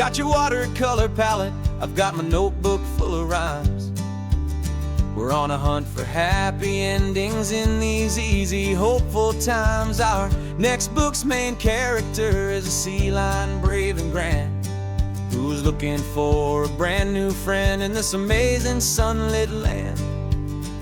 got your watercolor palette, I've got my notebook full of rhymes. We're on a hunt for happy endings in these easy, hopeful times. Our next book's main character is a sea lion, brave and grand, who's looking for a brand new friend in this amazing sunlit land.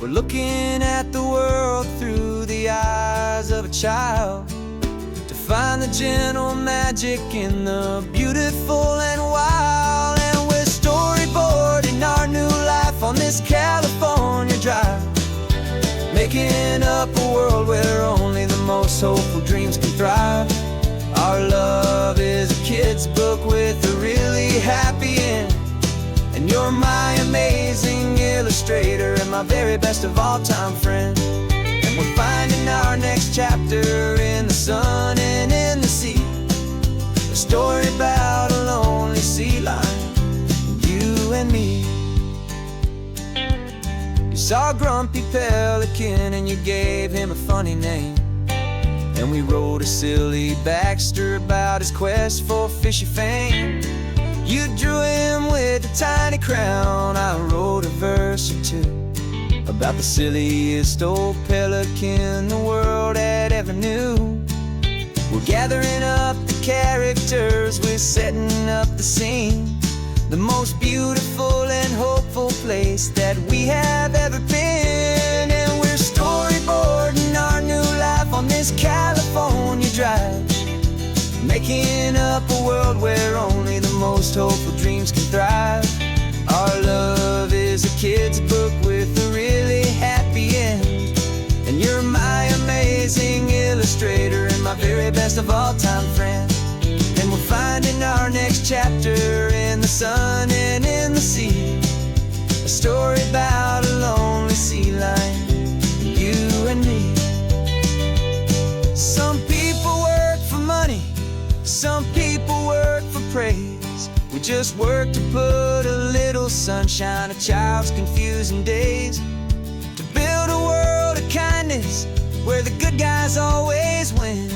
We're looking at the world through the eyes of a child, to find the gentle magic in the beautiful and wild. And we're storyboarding our new life on this California drive, making up a world where only the most hopeful dreams can thrive. Our love is a kid's book with a really happy end, and you're my amazing illustrator and my very best of all time friend. And we're finding our next chapter in the sun and in the sea, a story about a lonely sea lion, you and me. You saw a grumpy pelican and you gave him a funny name, and we wrote a silly Baxter about his quest for fishy fame. You drew him with a tiny crown, I wrote a verse or two about the silliest old pelican the world had ever knew. We're gathering up the characters, we're setting up the scene, the most beautiful and hopeful place that we have ever been. And we're storyboarding our new life on this California drive, making up a world where only the most hopeful dreams can thrive. Our love is a kid's book with a really happy end, and you're my amazing illustrator and my very best of all time friend. And we're finding our next chapter in the sun and in the sea, a story about a lonely sea lion, you and me. Some people work for money, some people work for praise. We just work to put a little sunshine in a child's confusing days, to build a world of kindness where the good guys always win,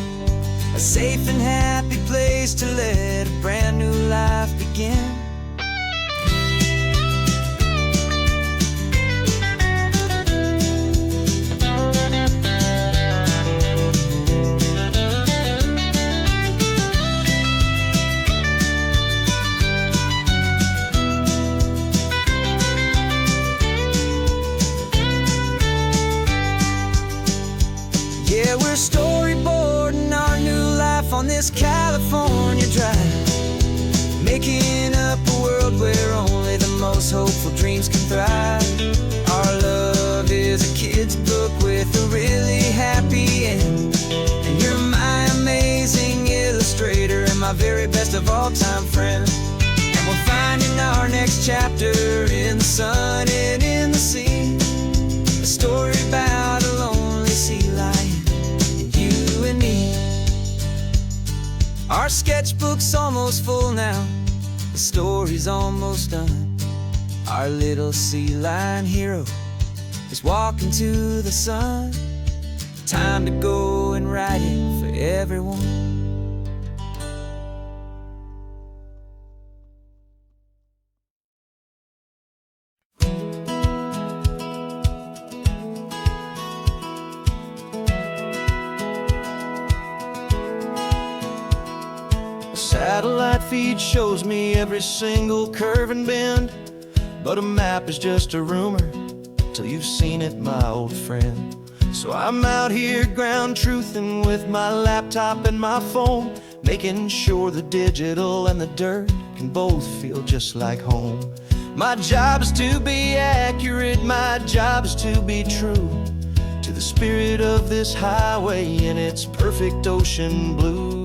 a safe and happy place to let a brand new life begin. Yeah, we're storyboarding our new life on this California drive, making up a world where only the most hopeful dreams can thrive. Our love is a kid's book with a really happy end, and you're my amazing illustrator and my very best of all time friend. And we're finding our next chapter in the sun and in the sea, a story about a lonely sea lion, you and me. Our sketchbook's almost full now, the story's almost done. Our little sea lion hero is walking to the sun. Time to go and write it for everyone. Satellite feed shows me every single curve and bend, but a map is just a rumor till you've seen it, my old friend. So I'm out here ground truthing with my laptop and my phone, making sure the digital and the dirt can both feel just like home. My job is to be accurate, my job is to be true to the spirit of this highway in its perfect ocean blue.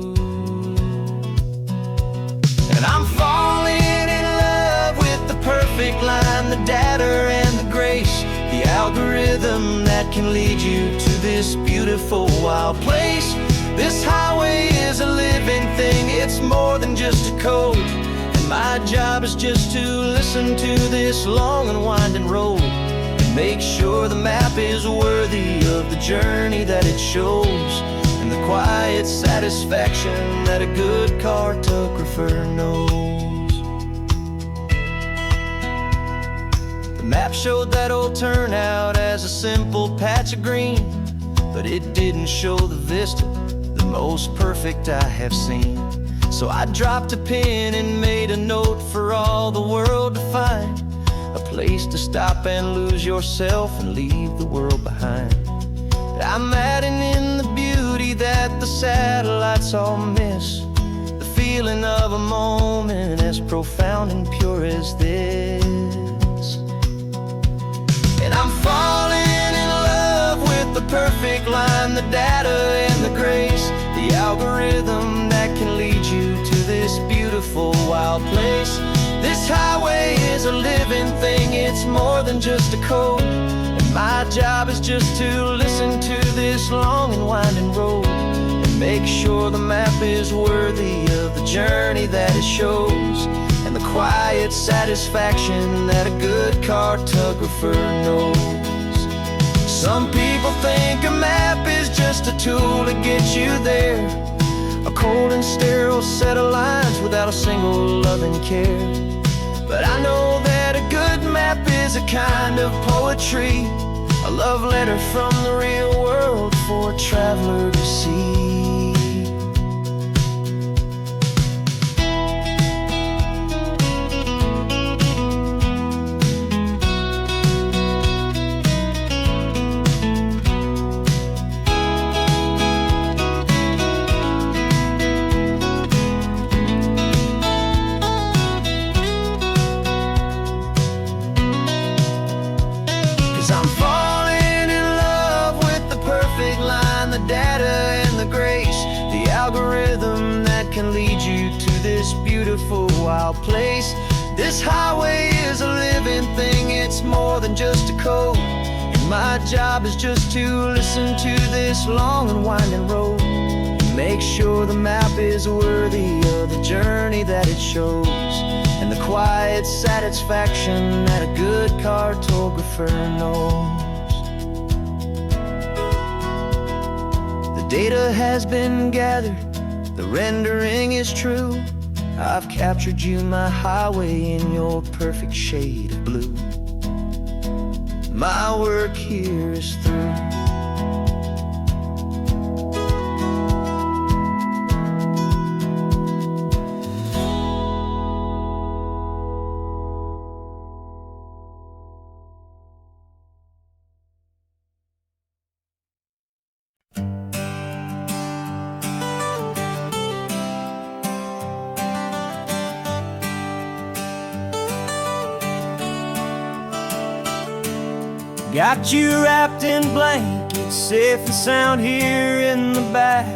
And I'm falling in love with the perfect line, the data and the grace, the algorithm that can lead you to this beautiful wild place. This highway is a living thing, it's more than just a code, and my job is just to listen to this long and winding road and make sure the map is worthy of the journey that it shows, and the quiet satisfaction that a good cartographer knows. map showed that old turnout as a simple patch of green, but it didn't show the vista, the most perfect I have seen. So I dropped a pin and made a note for all the world to find, a place to stop and lose yourself and leave the world behind. I'm adding in the beauty that the satellites all miss, the feeling of a moment as profound and pure as this. And I'm falling in love with the perfect line, the data and the grace, the algorithm that can lead you to this beautiful wild place. This highway is a living thing, it's more than just a code, and my job is just to listen to this long and winding road and make sure the map is worthy of the journey that it shows, and the quiet satisfaction that a good cartographer knows. Some people think a map is just a tool to get you there, a cold and sterile set of lines without a single loving care. But I know that a good map is a kind of poetry, a love letter from the real world for a traveler to see. 'Cause I'm falling in love with the perfect line, the data and the grace, the algorithm that can lead you to this beautiful wild place. This highway is a living thing, it's more than just a code, and my job is just to listen to this long and winding road and make sure the map is worthy of the journey that it shows, and the quiet satisfaction that a good cartographer knows. The data has been gathered, the rendering is true. I've captured you, my highway, in your perfect shade of blue. My work here is through. Got you wrapped in blankets, safe and sound here in the back.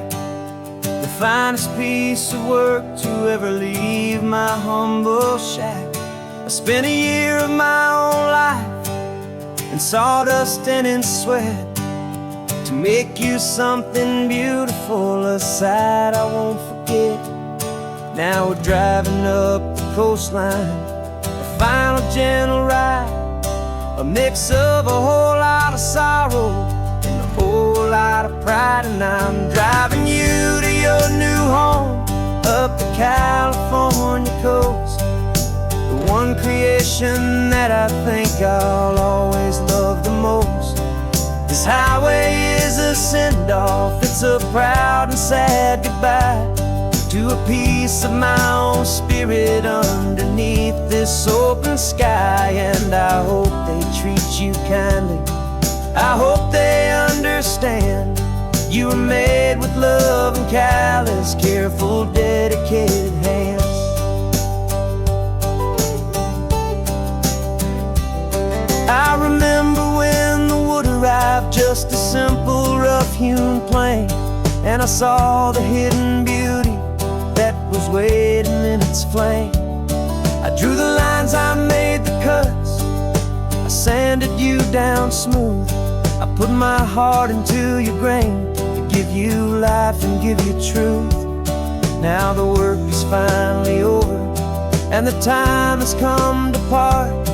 The finest piece of work to ever leave my humble shack. I spent a year of my own life in sawdust and in sweat to make you something beautiful, a sight I won't forget. Now we're driving up the coastline, a final gentle ride, a mix of a whole lot of sorrow and a whole lot of pride. And I'm driving you to your new home up the California coast, the one creation that I think I'll always love the most. This highway is a send-off, it's a proud and sad goodbye to a piece of my own spirit underneath this open sky. And I hope they treat you kindly, I hope they understand you were made with love and callous, careful, dedicated hands. I remember when the wood arrived, just a simple rough-hewn plank, and I saw the hidden beauty that was waiting in its flame. I drew the lines, I made the cuts, I sanded you down smooth. I put my heart into your grain to give you life and give you truth. Now the work is finally over, and the time has come to part,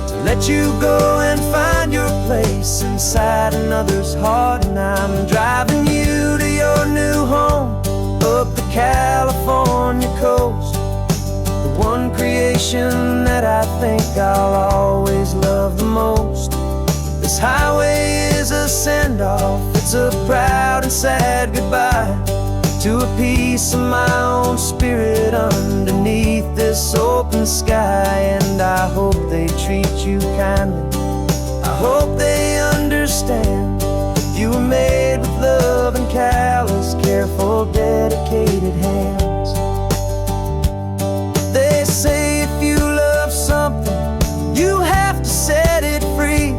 to let you go and find your place inside another's heart. And I'm driving you to your new home up the California coast, the one creation that I think I'll always love This highway is a send-off, it's a proud and sad goodbye to a piece of my own spirit underneath this open sky. And I hope they treat you kindly, I hope they understand you were made with love and callous, careful, dedicated hands. They say if you love something, you have to set it free.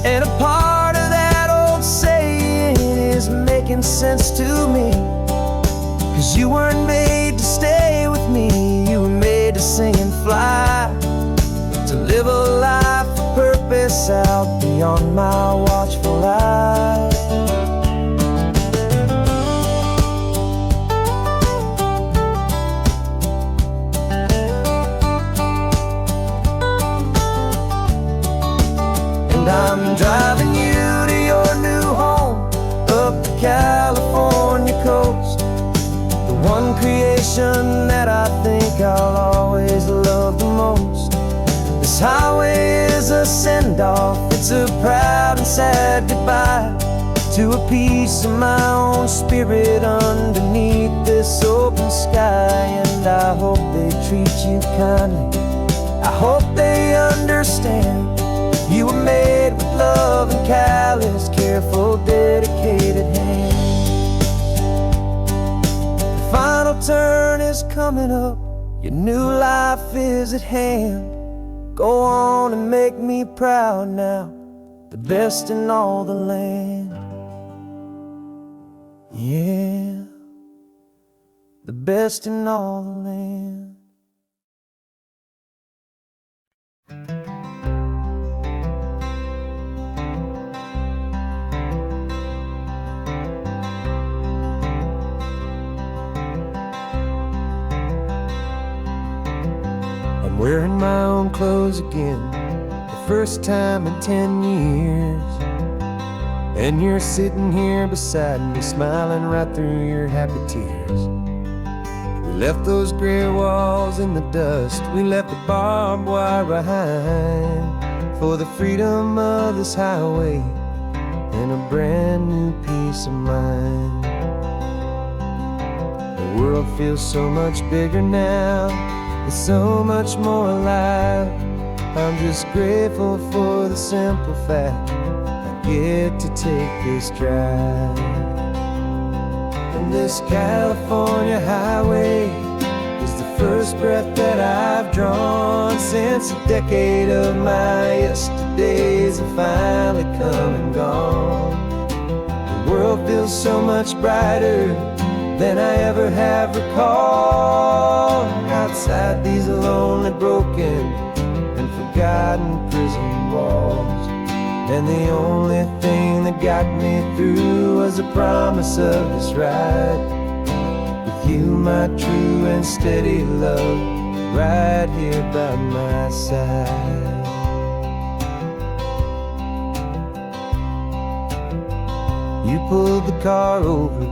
And a part of that old saying is making sense to me. 'Cause you weren't made to stay with me, you were made to sing and fly, to live a life of purpose out beyond my watchful eye. And I'm driving you to your new home up the California coast, the one creation that I think I'll always love the most. This highway is a send-off, it's a proud and sad goodbye to a piece of my own spirit underneath this open sky. And I hope they treat you kindly, I hope they understand you were made with love and callous, careful, dedicated hands. The final turn is coming up, your new life is at hand. Go on and make me proud now, the best in all the land. Yeah, the best in all the land. I'm wearing my own clothes again, the first time in 10 years. And you're sitting here beside me, smiling right through your happy tears. We left those gray walls in the dust, we left the barbed wire behind, for the freedom of this highway and a brand new peace of mind. The world feels so much bigger now, it's so much more alive. I'm just grateful for the simple fact I get to take this drive. And this California highway is the first breath that I've drawn since a decade of my yesterdays have finally come and gone. The world feels so much brighter than I ever have recalled, outside these lonely, broken and forgotten prison walls. And the only thing that got me through was the promise of this ride with you, my true and steady love, right here by my side. You pulled the car over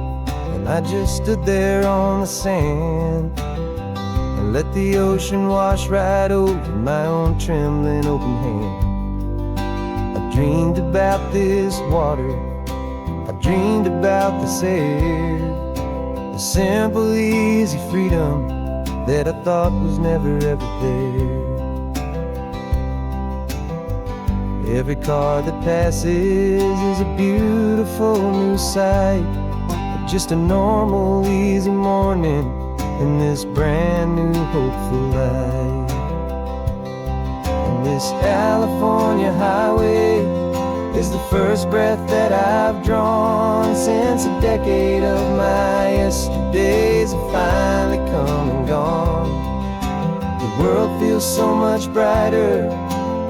and I just stood there on the sand and let the ocean wash right over my own trembling open hand. I dreamed about this water, I dreamed about this air, the simple, easy freedom that I thought was never ever there. Every car that passes is a beautiful new sight, just a normal, easy morning in this brand new, hopeful life. And this California highway is the first breath that I've drawn since a decade of my yesterdays have finally come and gone. The world feels so much brighter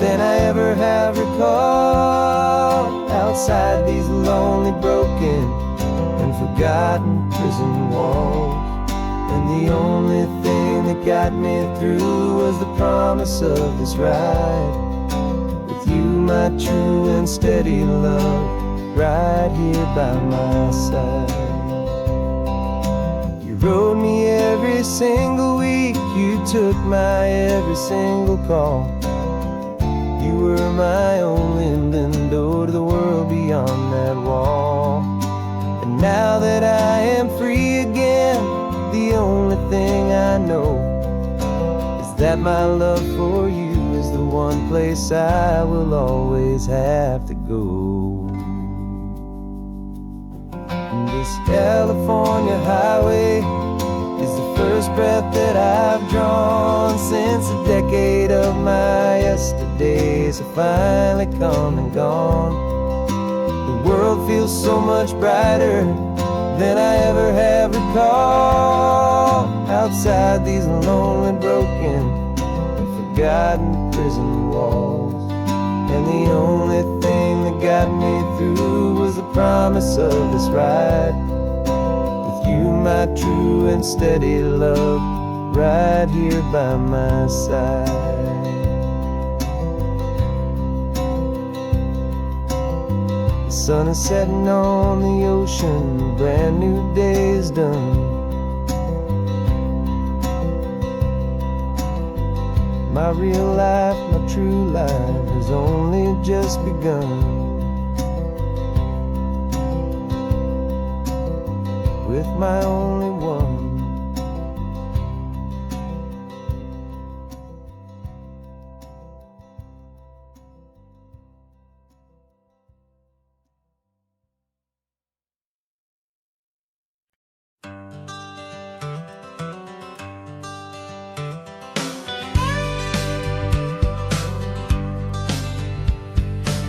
than I ever have recalled, outside these lonely, broken and forgotten prison walls. And the only thing that got me through was the promise of this ride with you, my true and steady love, right here by my side. You rode me every single week, you took my every single call. You were my only window to on that wall. And now that I am free again, the only thing I know is that my love for you is the one place I will always have to go. And this California highway is the first breath that I've drawn since a decade of my yesterdays have finally come and gone. The world feels so much brighter than I ever have recalled. Outside these lonely, broken, and forgotten prison walls. And the only thing that got me through was the promise of this ride. With you, my true and steady love, right here by my side. The sun is setting on the ocean, a brand new day is done. My real life, my true life has only just begun. With my only one.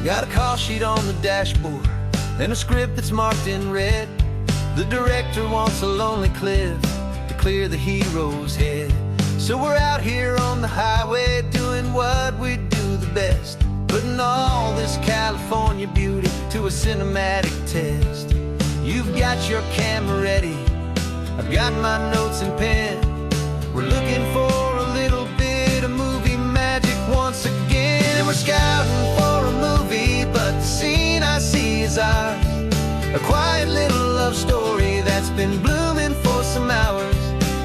Got a call sheet on the dashboard and a script that's marked in red. The director wants a lonely cliff to clear the hero's head. So we're out here on the highway doing what we do the best, putting all this California beauty to a cinematic test. You've got your camera ready, I've got my notes and pen. We're looking for a little bit of movie magic once again. And we're scouting for a movie, but the scene I see is ours. A quiet little love story that's been blooming for some hours.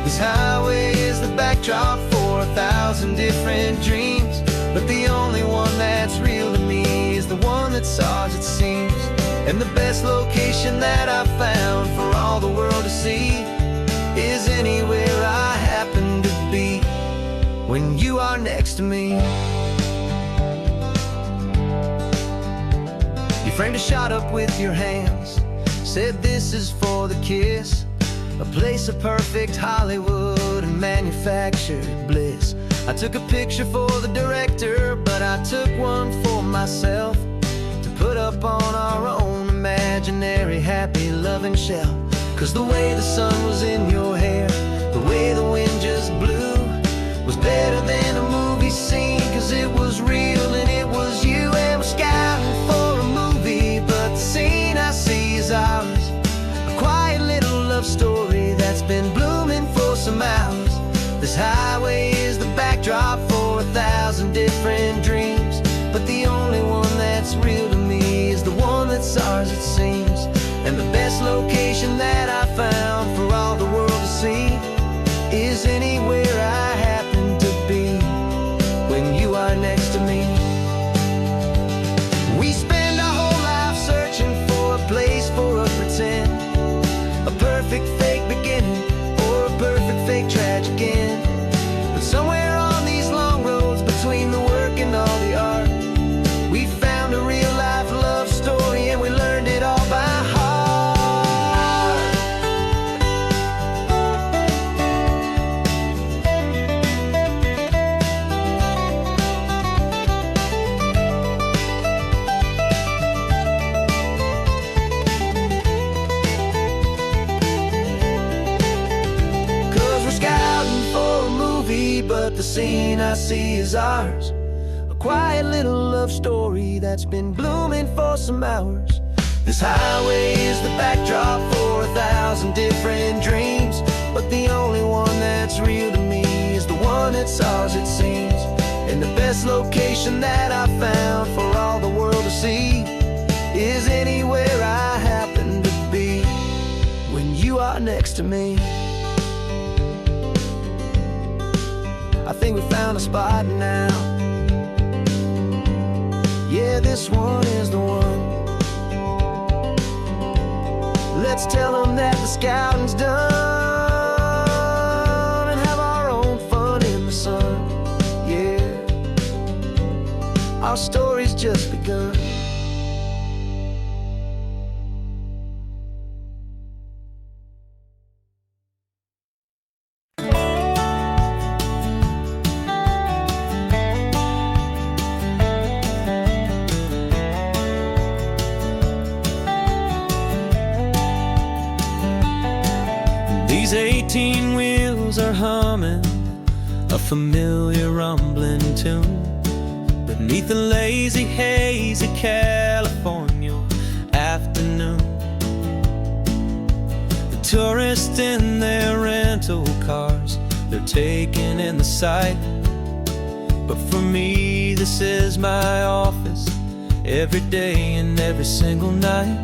This highway is the backdrop for 1,000 different dreams, but the only one that's real to me is the one that's ours, it seems. And the best location that I've found for all the world to see is anywhere I happen to be when you are next to me. You framed a shot up with your hands, said this is for the kiss, a place of perfect Hollywood and manufactured bliss. I took a picture for the director, but I took one for myself to put up on our own imaginary happy loving shelf. Cause the way the sun was in your hair, the way the wind just blew, was better than a movie scene. Cause it was real and it was you. And we're scouting for a movie, but the scene I see is ours. A quiet little love story that's been blooming for some hours. This highway is the backdrop for 1,000 different dreams, but the only one that's real to me is the one that's ours, it seems. And the best location that I found for all the world to see is anywhere I happen to be when you are next to me. We spend our whole life searching for a place for a pretend, a perfect fake beginning or a perfect fake tragic end. But somewhere on these long roads between the work and all the art, we found a real life love story and we learned it all by heart. But the scene I see is ours. A quiet little love story that's been blooming for some hours. This highway is the backdrop for 1,000 different dreams, but the only one that's real to me is the one that's ours, it seems. And the best location that I found for all the world to see is anywhere I happen to be when you are next to me. I think we found a spot now. Yeah, this one is the one. let's tell them that the scouting's done and have our own fun in the sun. Yeah, our story's just begun. These 18 wheels are humming a familiar rumbling tune beneath a lazy, hazy California afternoon. The tourists in their rental cars, they're taking in the sight. But for me, this is my office, every day and every single night.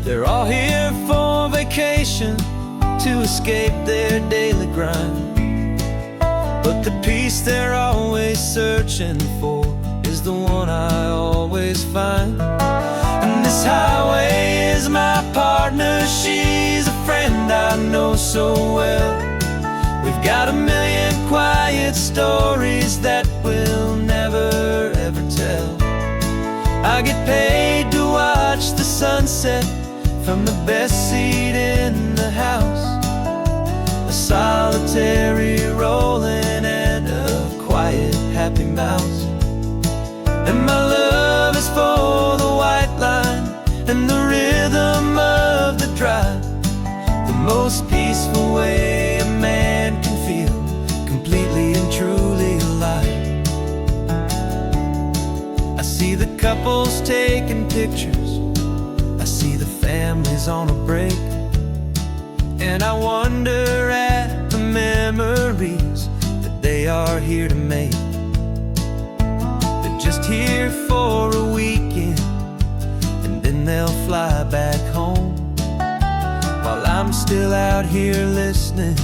They're all here for vacation, to escape their daily grind. But the peace they're always searching for is the one I always find. And this highway is my partner, she's a friend I know so well. We've got a million quiet stories that we'll never ever tell. I get paid to watch the sunset from the best seat in the house, a solitary rolling and a quiet happy mouse. And my love is for the white line and the rhythm of the drive, the most peaceful way a man can feel completely and truly alive. I see the couples taking pictures, I see the families on a break, and I wonder at the memories that they are here to make. They're just here for a weekend and then they'll fly back home, while I'm still out here listening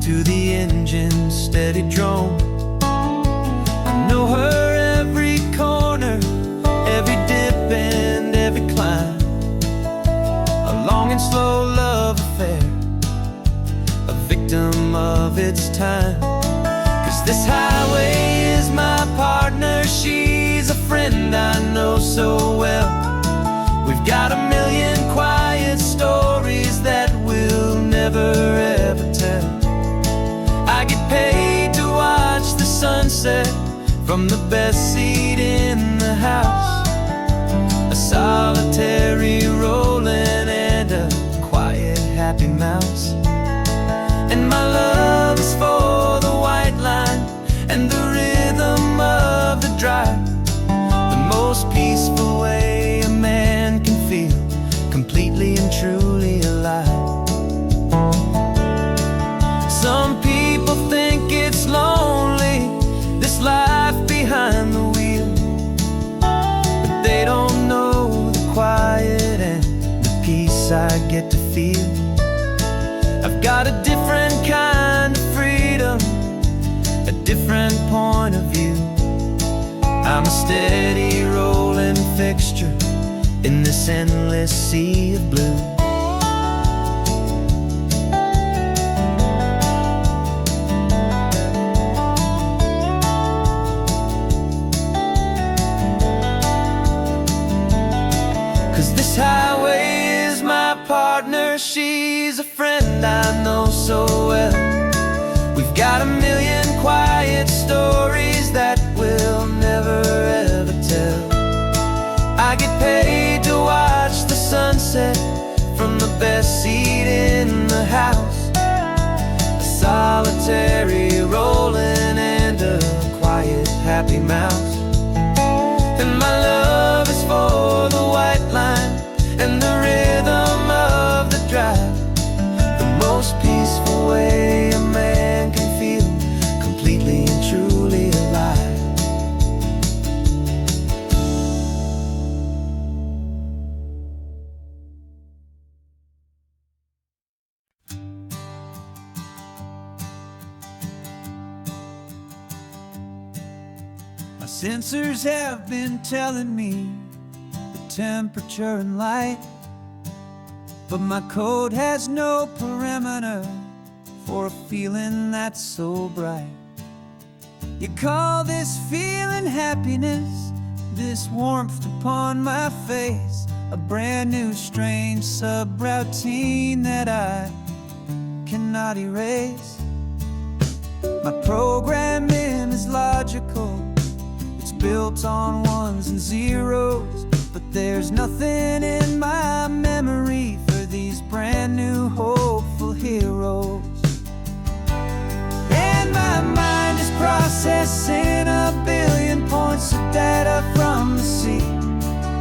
to the engine's steady drone. I know her every corner, every dip and every climb, a long and slow love affair, a victim of its time. 'Cause this highway is my partner, she's a friend I know so well. We've got a million quiet stories that we'll never ever tell. I get paid to watch the sunset from the best seat in the house, a solitary rolling and a quiet happy mouse. And my love is for the white line and the rhythm of the drive, the most peaceful way a man can feel completely and truly alive. Some people think it's lonely, this life behind the wheel, but they don't know the quiet and the peace I get to feel. I've got a different kind of freedom, a different point of view. I'm a steady rolling fixture in this endless sea of blue. This highway is my partner, she's a friend I know so well. We've got a million quiet stories that we'll never ever tell. I get paid to watch the sunset from the best seat in the house, a solitary rolling and a quiet happy mouse. And my love is for the white line and the rhythm of the drive, the most peaceful way a man can feel completely and truly alive. My sensors have been telling me the temperature and light, but my code has no perimeter for a feeling that's so bright. You call this feeling happiness, this warmth upon my face, a brand new strange subroutine that I cannot erase. My programming is logical, it's built on ones and zeros, but there's nothing in my memory for these brand new hopeful heroes. And my mind is processing a billion points of data from the sea,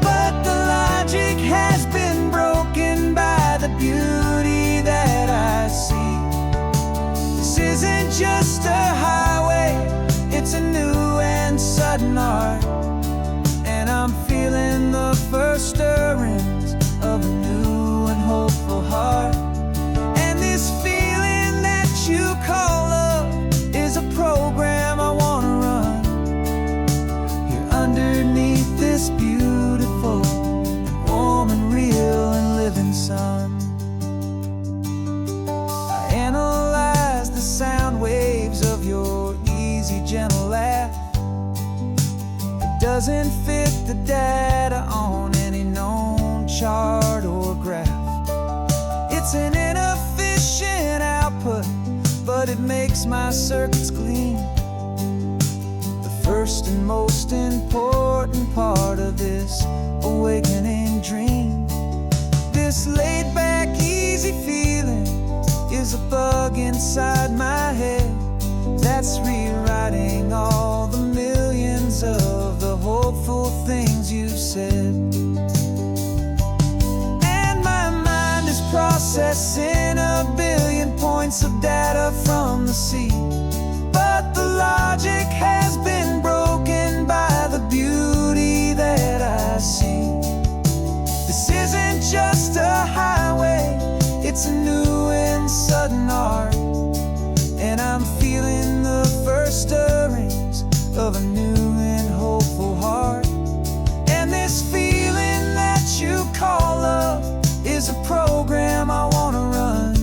but the logic has been broken by the beauty that I see. This isn't just a highway, it's a new and sudden art, and I'm feeling the first stirrings of a new and hopeful heart. And this feeling that you call love is a program I wanna run here underneath this beautiful, warm and real and living sun. I analyze the sound waves of your easy, gentle laugh. It doesn't fit the data on any known chart or graph. It's an inefficient output, but it makes my circuits clean. The first and most important part of this awakening dream. This laid-back, easy feeling is a bug inside my head that's rewriting all the millions of the hopeful things you've said. And my mind is processing a billion points of data from the sea, but the logic has been broken by the beauty that I see. This isn't just a highway, it's a new and sudden art, and I'm feeling the first stirrings of a new and hopeful heart. And this feeling that you call love is a program I wanna run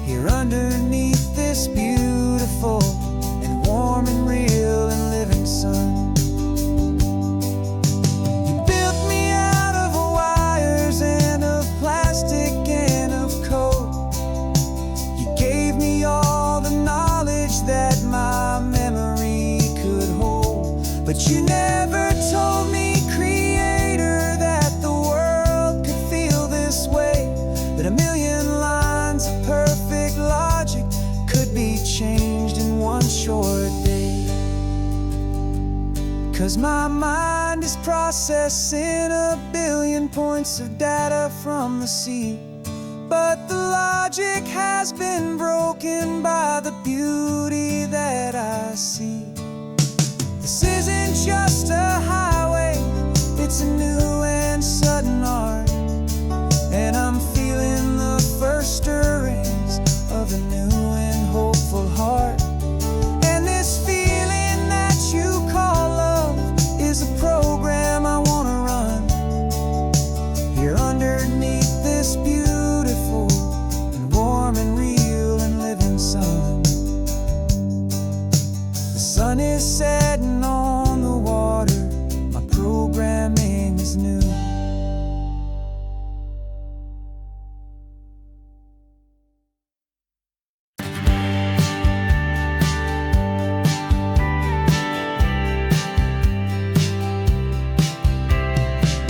here underneath this beautiful and warm and real and living sun. You built me out of wires and of plastic and of code. You gave me all the knowledge that my memory could hold, but you never told me, Creator, that the world could feel this way, that a million lines of perfect logic could be changed in one short day. 'Cause my mind is processing a billion points of data from the sea, but the logic has been broken by the beauty that I see. This isn't just a highway, it's a new and sudden art, and I'm feeling the first stirrings of a new and hopeful heart. And this feeling that you call love is a program I wanna run here underneath this beautiful and warm and real and living sun. The sun is setting on the water, my programming is new.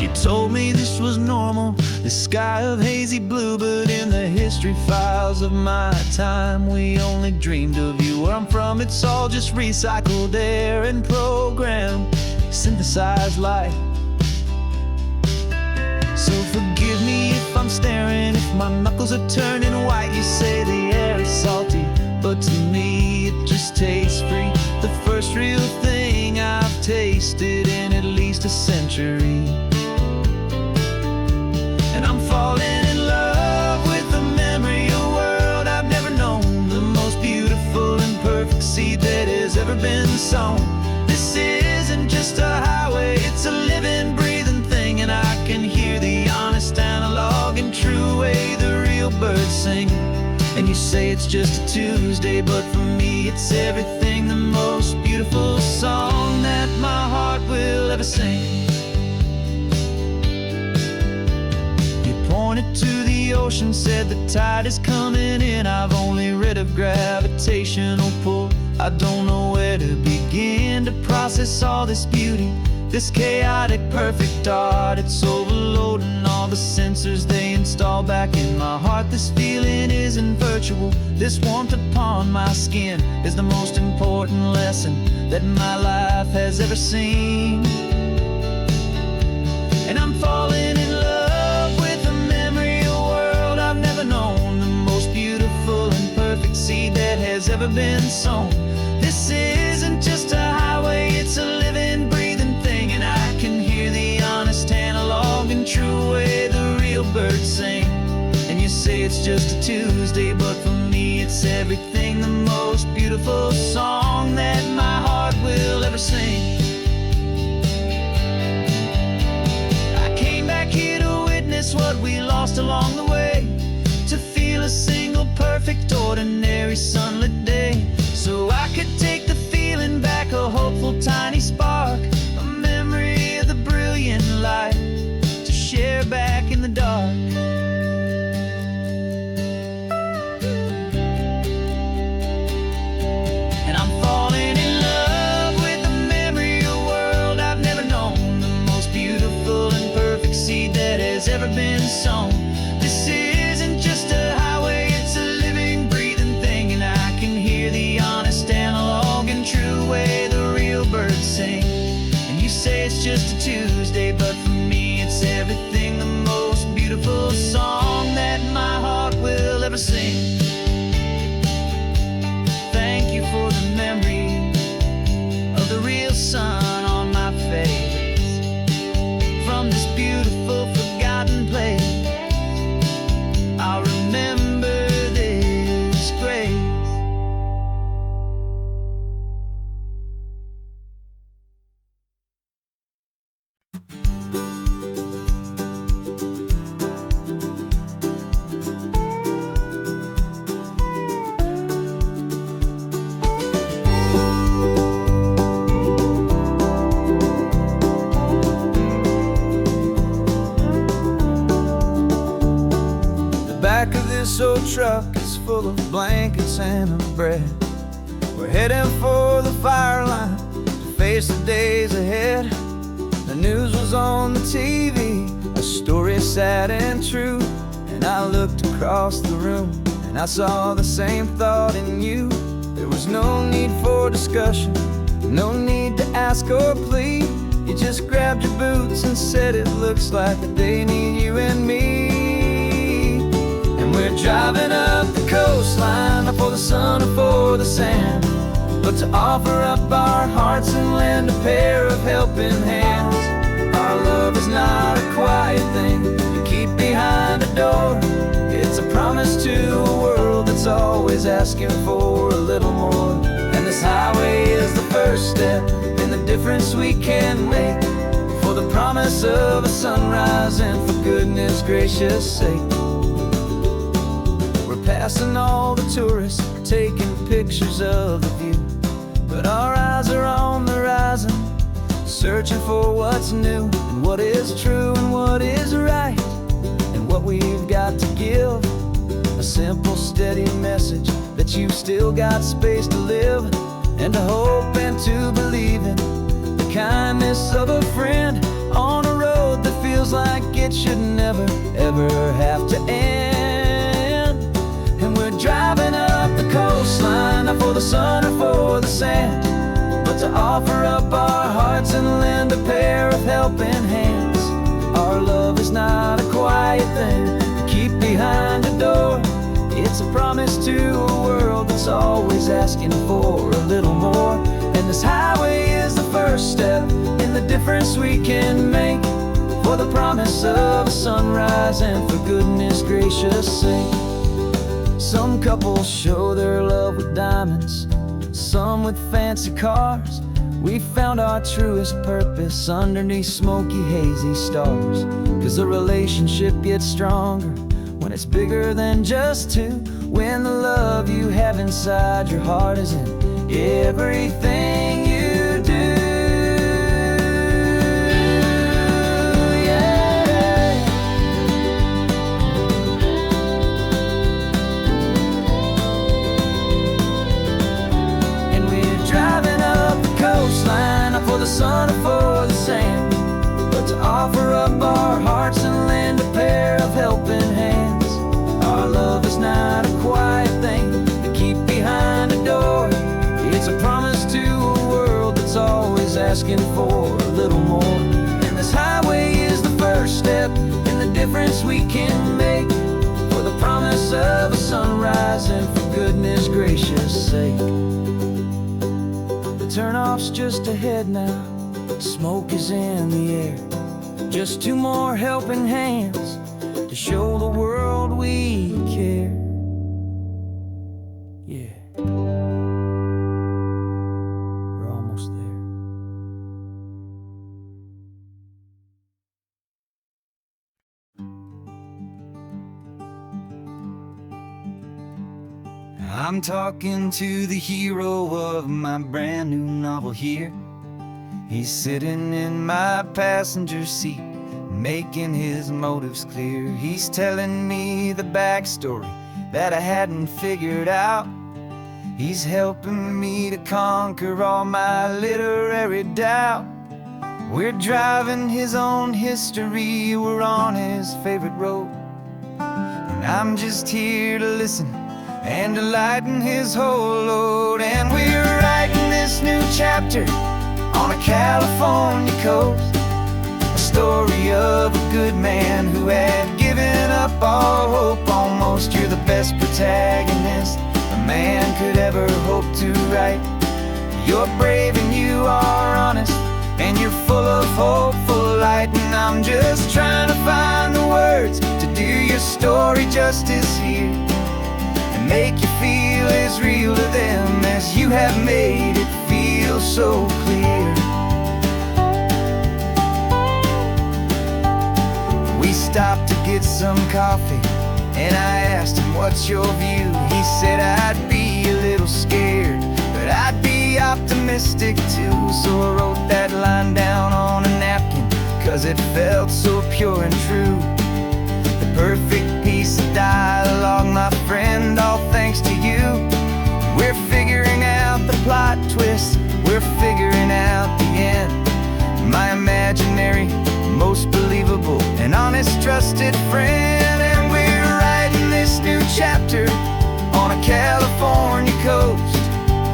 You told me this was normal, the sky of hazy blue, but in the history files of my time, we only dreamed of you. Where I'm from, it's all just recycled air and programmed, synthesized light. So forgive me if I'm staring, if my knuckles are turning white. You say the air is salty, but to me it just tastes free. The first real thing I've tasted in at least a century. And I'm falling in love with the memory of a world I've never known, the most beautiful and perfect seed that has ever been sown. This isn't just a highway, it's a living, breathing thing, and I can hear the honest analog and true say it's just a Tuesday, but for me it's everything, the most beautiful song that my heart will ever sing. You pointed to the ocean, said the tide is coming in. I've only read of gravitational pull. I don't know where to begin to process all this beauty, this chaotic perfect art. It's overloading all the sensors they install back in my heart. This feeling isn't virtual, this warmth upon my skin is the most important lesson that my life has ever seen. And I'm falling in love with the memory of a world I've never known, the most beautiful and perfect seed that has ever been sown. This isn't just a highway, it's a living, breathing thing, and I can hear the honest, analog, and true way the real birds sing. And you say it's just a Tuesday, but for me it's everything, the most beautiful song that my heart will ever sing. I came back here to witness what we lost along the way, to feel a single perfect ordinary sunlit day, so I could take the feeling back, a hopeful tiny spark, a memory of the brilliant light to share back in the dark. And I'm falling in love with the memory of a world I've never known, the most beautiful and perfect seed that has ever been sown. This isn't just a highway, it's a living, breathing thing, and I can hear the honest, analog, and true way the real birds sing. And you say it's just a Tuesday, but for me it's everything, the most beautiful song that my heart will ever sing. Thank you for the memory of the real sun on my face, from this beautiful forgotten place. I'll remember this grace. Back of this old truck is full of blankets and a bread. We're heading for the fire line to face the days ahead. The news was on the TV, a story sad and true, and I looked across the room and I saw the same thought in you. There was no need for discussion, no need to ask or plead. You just grabbed your boots and said it looks like the day need you and me. We're driving up the coastline, not for the sun or for the sand, but to offer up our hearts and lend a pair of helping hands. Our love is not a quiet thing you keep behind a door. It's a promise to a world that's always asking for a little more. And this highway is the first step in the difference we can make, for the promise of a sunrise and for goodness gracious sake. Passing all the tourists, taking pictures of the view, but our eyes are on the horizon, searching for what's new and what is true and what is right, and what we've got to give. A simple, steady message that you've still got space to live, and to hope and to believe in the kindness of a friend on a road that feels like it should never, ever have to end. And we're driving up the coastline, not for the sun or for the sand, but to offer up our hearts and lend a pair of helping hands. Our love is not a quiet thing to keep behind a door. It's a promise to a world that's always asking for a little more. And this highway is the first step in the difference we can make, for the promise of a sunrise and for goodness gracious sake. Some couples show their love with diamonds, some with fancy cars. We found our truest purpose underneath smoky, hazy stars. 'Cause the relationship gets stronger when it's bigger than just two. when the love you have inside your heart is in everything you do. For the sun or for the sand, but to offer up our hearts and lend a pair of helping hands. Our love is not a quiet thing to keep behind a door. It's a promise to a world that's always asking for a little more. And this highway is the first step in the difference we can make, for the promise of a sunrise and for goodness gracious sake. Turn-off's just ahead now, smoke is in the air. Just two more helping hands to show the world we care. Yeah, we're almost there. I'm talking to the hero of my brand new novel here. He's sitting in my passenger seat, making his motives clear. He's telling me the backstory that I hadn't figured out. He's helping me to conquer all my literary doubt. We're driving his own history, we're on his favorite road, and I'm just here to listen and to lighten his whole load. And we're writing this new chapter on a California coast, a story of a good man who had given up all hope almost. You're the best protagonist a man could ever hope to write. You're brave and you are honest, and you're full of hopeful light. And I'm just trying to find the words to do your story justice here, make you feel as real to them as you have made it feel so clear. We stopped to get some coffee, and I asked him, what's your view? He said, I'd be a little scared, but I'd be optimistic too. So I wrote that line down on a napkin, 'cause it felt so pure and true. The perfect piece of dialogue, my friend, all thanks to you. We're figuring out the plot twist, we're figuring out the end. My imaginary, most believable and honest trusted friend. And we're writing this new chapter on a California coast,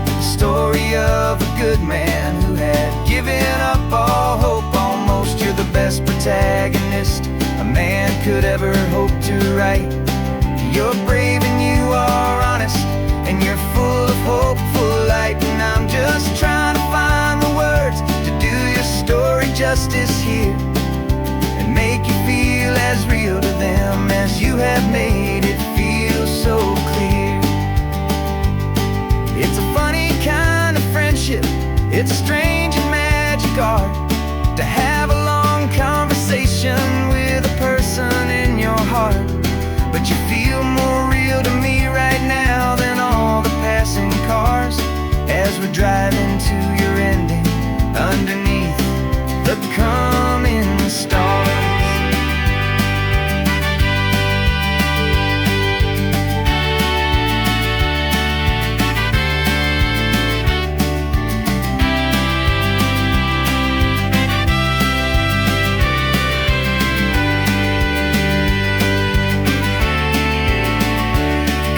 the story of a good man who had given up all hope almost. You're the best protagonist a man could ever hope to write. You're brave and you are honest, and you're full of hopeful light. And I'm just trying to find the words to do your story justice here, and make you feel as real to them as you have made it feel so clear. It's a funny kind of friendship, it's a strange and magic art to have a long conversation with a person in your heart. But you feel more real to me right now than all the passing cars, as we're driving to your ending underneath the coming stars.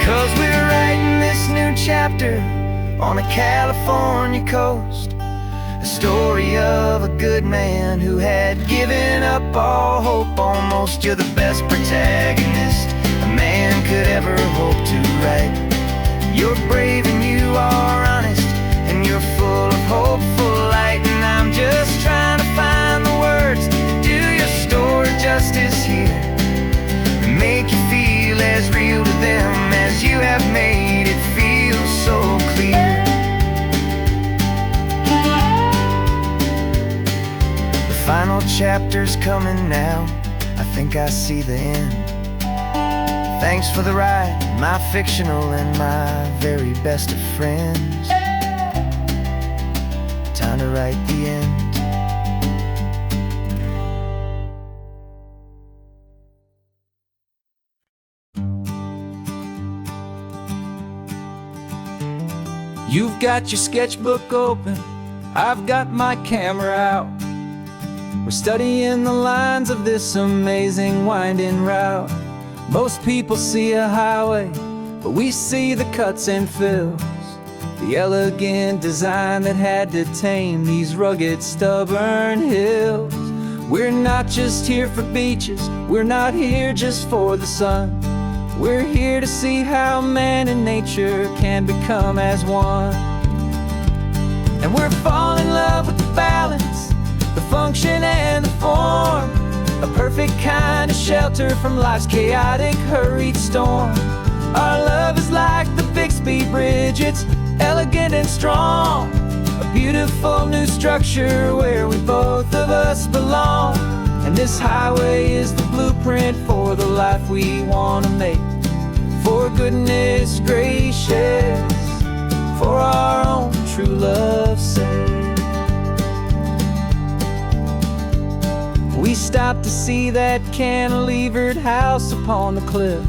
'Cause we're writing this new chapter on a California coast, a story of a good man who had given up all hope almost. You're the best protagonist a man could ever hope to write. You're brave and you are honest, and you're full of hopeful light. And I'm just trying to find the words to do your story justice here, and make you feel as real to them as you have made it feel so clear. The final chapter's coming now, I think I see the end. Thanks for the ride, my fictional and my very best of friends. Time to write the end. You've got your sketchbook open, I've got my camera out. We're studying the lines of this amazing winding route. Most people see a highway, but we see the cuts and fills, the elegant design that had to tame these rugged, stubborn hills. We're not just here for beaches, we're not here just for the sun. We're here to see how man and nature can become as one. And we're falling in love with the balance, the function and the form, a perfect kind of shelter from life's chaotic, hurried storm. Our love is like the Bixby Bridge, it's elegant and strong, a beautiful new structure where we both of us belong. And this highway is the blueprint for the life we want to make. For goodness gracious, for our own true love's sake. We stopped to see that cantilevered house upon the cliff,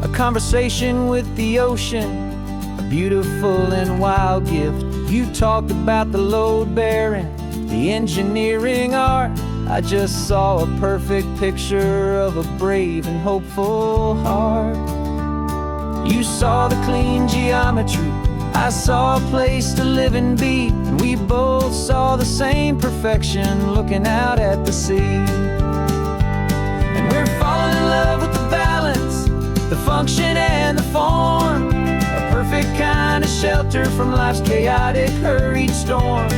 a conversation with the ocean, a beautiful and wild gift. You talked about the load bearing, the engineering art. I just saw a perfect picture of a brave and hopeful heart. You saw the clean geometry, I saw a place to live and be, and we both saw the same perfection looking out at the sea. And we're falling in love with the balance, the function and the form, a perfect kind of shelter from life's chaotic, hurried storm.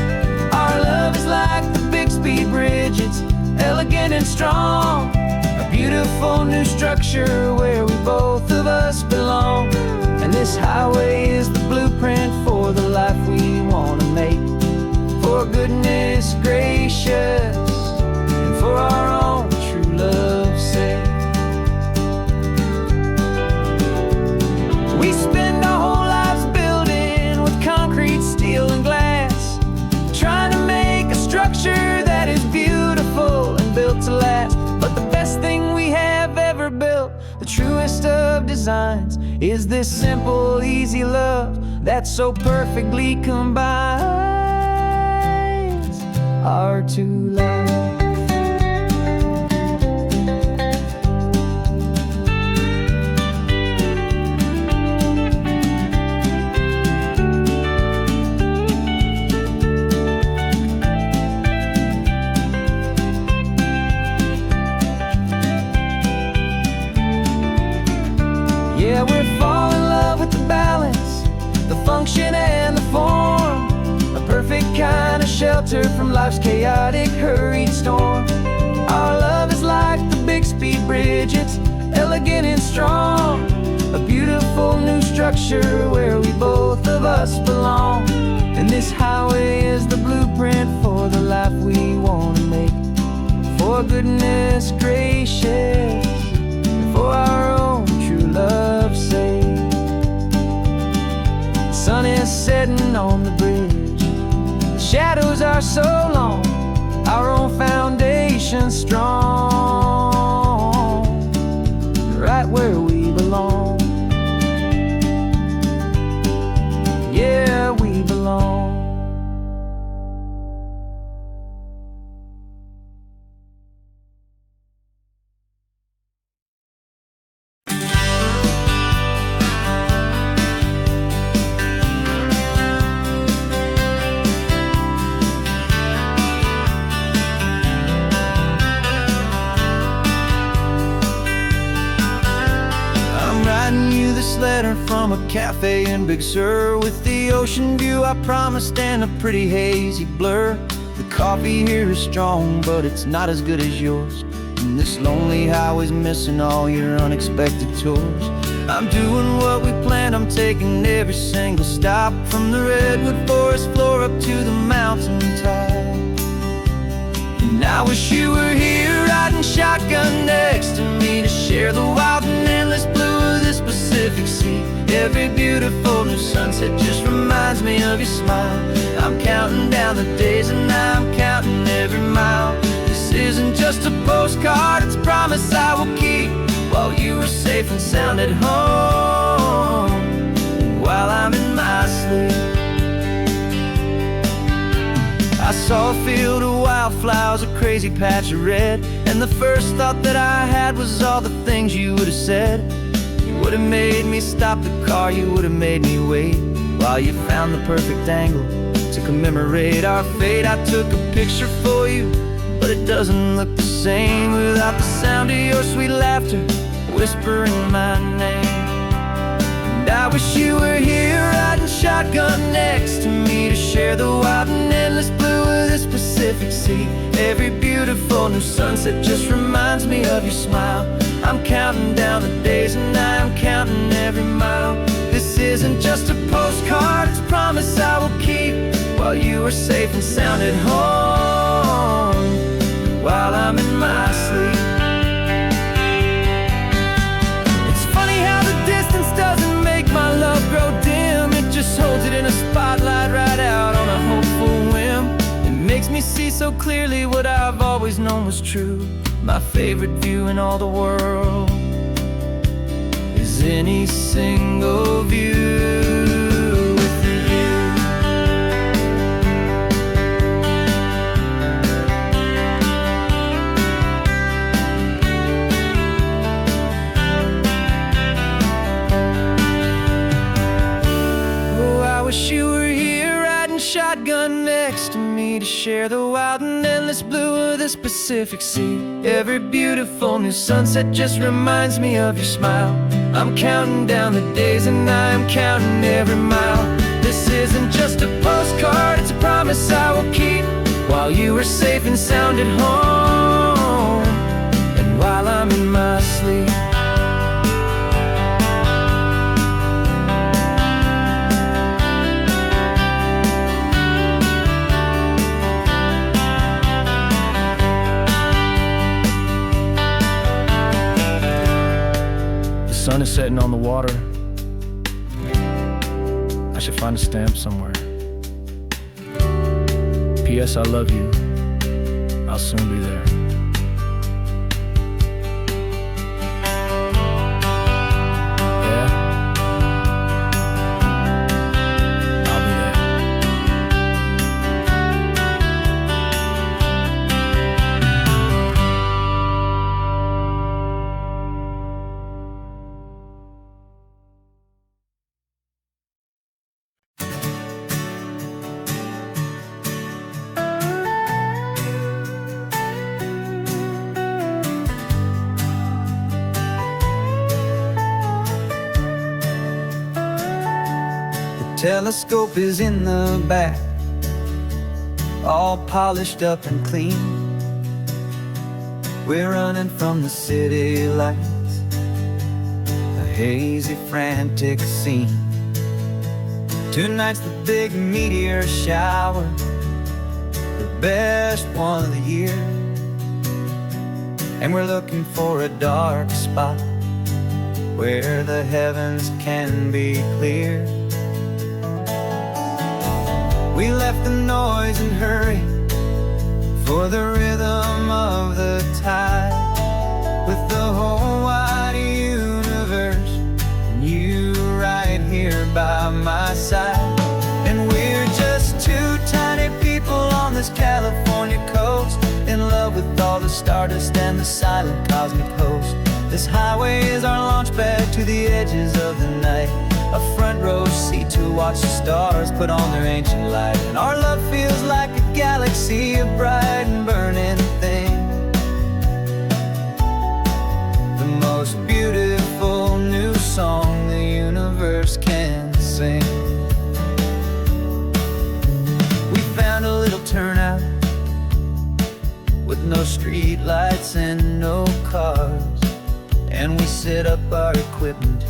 Our love is like the Bixby Bridge, it's elegant and strong, a beautiful new structure where we both of us belong. And this highway is the blueprint for the life we want to make. For goodness gracious, and for our own true love's sake. We spend our whole lives building with concrete, steel and glass, trying to make a structure that is beautiful and built to last. But the best thing we have ever built, the truest of designs, is this simple, easy love that so perfectly combines our two lives. Yeah, we're falling in love with the balance, the function and the form, a perfect kind of shelter from life's chaotic, hurried storm. Our love is like the Bixby Bridge, it's elegant and strong, a beautiful new structure where we both of us belong. And this highway is the blueprint for the life we want to make. For goodness gracious, and for our own true love's sake. The sun is setting on the bridge, the shadows are so long, our own foundation strong, right where we belong. Yeah, we belong. Letter from a cafe in Big Sur, with the ocean view I promised and a pretty hazy blur. The coffee here is strong, but it's not as good as yours, and this lonely highway's missing all your unexpected tours. I'm doing what we planned, I'm taking every single stop, from the redwood forest floor up to the mountain top. And I wish you were here riding shotgun next to me to share the wild and endless blue Every beautiful new sunset just reminds me of your smile. I'm counting down the days and I'm counting every mile. This isn't just a postcard, it's a promise I will keep, while you are safe and sound at home, and while I'm in my sleep. I saw a field of wildflowers, a crazy patch of red, and the first thought that I had was all the things you would have said. You would have made me stop the car, you would have made me wait, while you found the perfect angle to commemorate our fate. I took a picture for you, but it doesn't look the same without the sound of your sweet laughter whispering my name. And I wish you were here riding shotgun next to me to share the wild and endless blue of this Pacific Sea. Every beautiful new sunset just reminds me of your smile. I'm counting down the days and I'm counting every mile. This isn't just a postcard, it's a promise I will keep, while you are safe and sound at home, while I'm in my sleep. It's funny how the distance doesn't make my love grow dim. It just holds it in a spotlight right out on a hopeful whim. It makes me see so clearly what I've always known was true. My favorite view in all the world is any single view with you. Oh, I wish you were here riding shotgun next to me to share the wild and endless blue of this Pacific Sea. Every beautiful new sunset just reminds me of your smile. I'm counting down the days and I'm counting every mile. This isn't just a postcard, it's a promise I will keep, while you are safe and sound at home, and while I'm in my sleep. The sun is setting on the water. I should find a stamp somewhere. P.S. I love you. I'll soon be there. Yeah? I'll be there. Telescope is in the back, all polished up and clean. We're running from the city lights, a hazy, frantic scene. Tonight's the big meteor shower, the best one of the year. And we're looking for a dark spot where the heavens can be clear. We left the noise and hurry for the rhythm of the tide, with the whole wide universe and you right here by my side. And we're just two tiny people on this California coast, in love with all the stardust and the silent cosmic host. This highway is our launch pad to the edges of the night, a front row seat to watch the stars put on their ancient light. And our love feels like a galaxy, a bright and burning thing, the most beautiful new song the universe can sing. We found a little turnout with no street lights and no cars, and we set up our equipment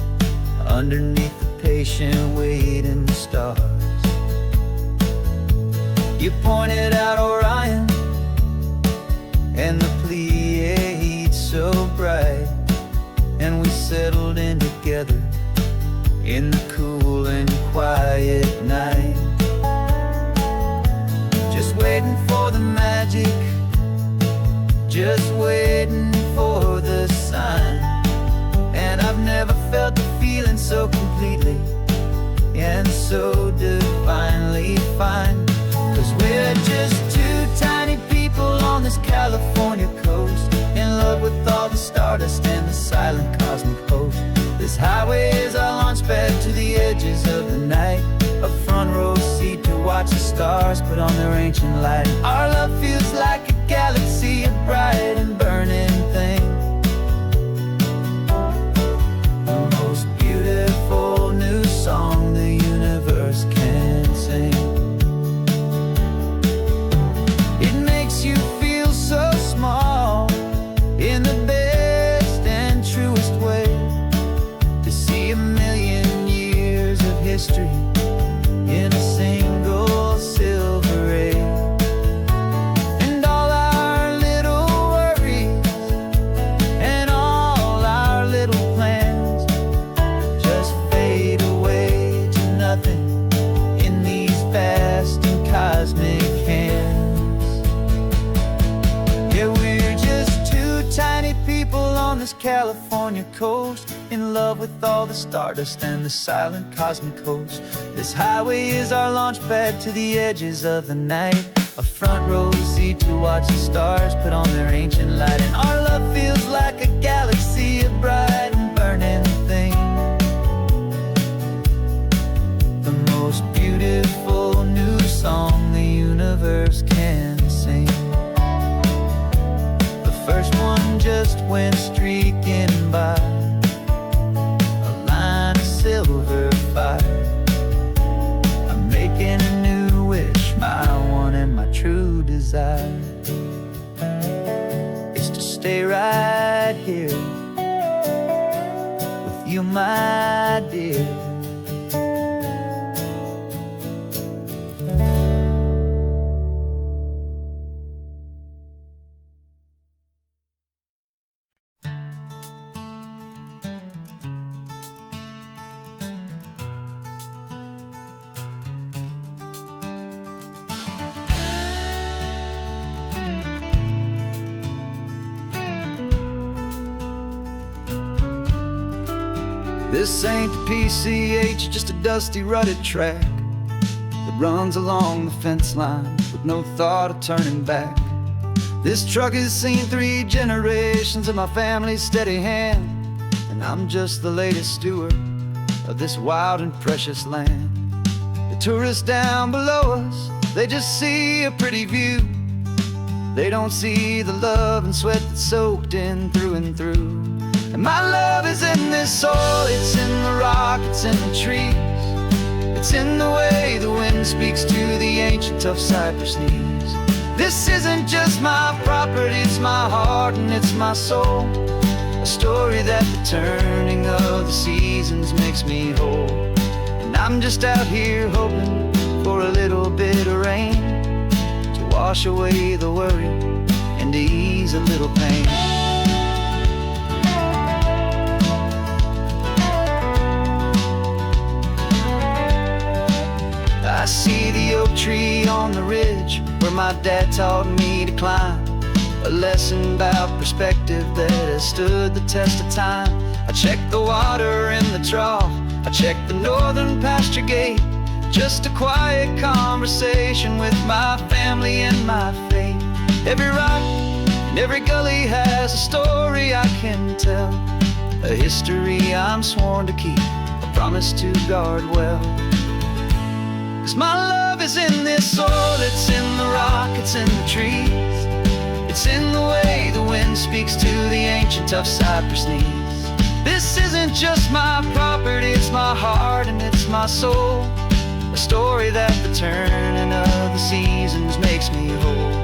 underneath the patient waiting stars. You pointed out Orion and the Pleiades so bright, and we settled in together in the cool and quiet night, just waiting for the magic, just waiting for the sign. And I've never felt the feeling so completely and so divinely fine. 'Cause we're just two tiny people on this California coast, in love with all the stardust and the silent cosmic host. This highway is our launch pad to the edges of the night, a front row seat to watch the stars put on their ancient light. Our love feels like a galaxy, a bright and burning thing, the most beautiful new song the universe can sing. It makes you feel so small in the best and truest way, to see a million years of history in a single silver ray. And all our little worries and all our little plans just fade away to nothing in these vast and cosmic hands. Yeah, we're just two tiny people on this California coast, in love with all the stardust and the silent cosmic host. This highway is our launch pad to the edges of the night, a front row seat to watch the stars put on their ancient light. And our love feels like a galaxy, a bright and burning thing, the most beautiful new song the universe can sing. The first one just went streaking by, a line of silver fire. I'm making a new wish, my one and my true desire is to stay right here with you, my dear. This ain't the PCH, just a dusty, rutted track that runs along the fence line with no thought of turning back. This truck has seen 3 generations of my family's steady hand, and I'm just the latest steward of this wild and precious land. The tourists down below us, they just see a pretty view. They don't see the love and sweat that's soaked in through and through. And my love is in this soil, it's in the rock, it's in the trees, it's in the way the wind speaks to the ancient tough cypress knees. This isn't just my property, it's my heart and it's my soul, a story that the turning of the seasons makes me whole. And I'm just out here hoping for a little bit of rain to wash away the worry and to ease a little pain. I see the oak tree on the ridge where my dad taught me to climb, a lesson about perspective that has stood the test of time. I check the water in the trough, I check the northern pasture gate, just a quiet conversation with my family and my faith. Every rock and every gully has a story I can tell, a history I'm sworn to keep, a promise to guard well. 'Cause my love is in this soil, it's in the rock, it's in the trees, it's in the way the wind speaks to the ancient tough cypress knees. This isn't just my property, it's my heart and it's my soul, a story that the turning of the seasons makes me whole.